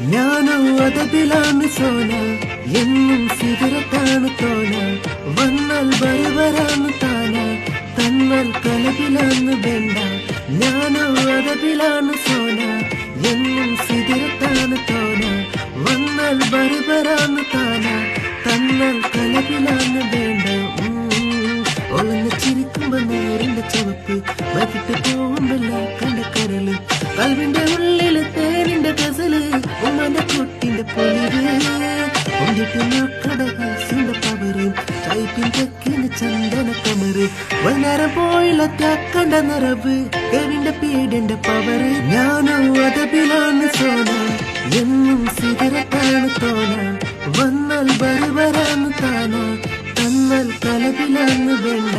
ഞാനോ അതതിലാണ് സോന എന്നും സിഗരറ്റാണ് തോന വന്നാൽ ബരുവരാണ് താന തന്നാൽ കലപിലാന്ന് വേണ്ട ഞാനോ അതതിലാണ് സോന എന്നും സിഗരറ്റാണ് തോന വന്നാൽ ബരുവരാണ് താന തന്നാൽ കലപിലാന്ന് വേണ്ട ഒളന്ന് ചിരിക്കുമ്പോ നേരിന്റെ ചുവപ്പ് വൈകിട്ട് പോകുമ്പല്ല കണ്ട കരല് കൽവിന്റെ ഉള്ളില് തേനിന്റെ ഗസല് ഉമ്മന്റെ കുട്ടിന്റെ പൊലിവ് കൊണ്ടിട്ട് നോക്കടകൾ സുണ്ട പവറ് ചൈപ്പിൻ തെക്കിന് ചന്ദന കമറ് വൈകുന്നേരം പോയില്ല തക്കണ്ട നിറവ് കവിന്റെ പീഡിന്റെ പവറ് ഞാനോ അതപിലാണ് സോന എന്നും സിഗരറ്റാണ് തോന വന്നാൽ ബരുവരാണ് താന തന്നാൽ കലപിലാന്ന് വേണ്ട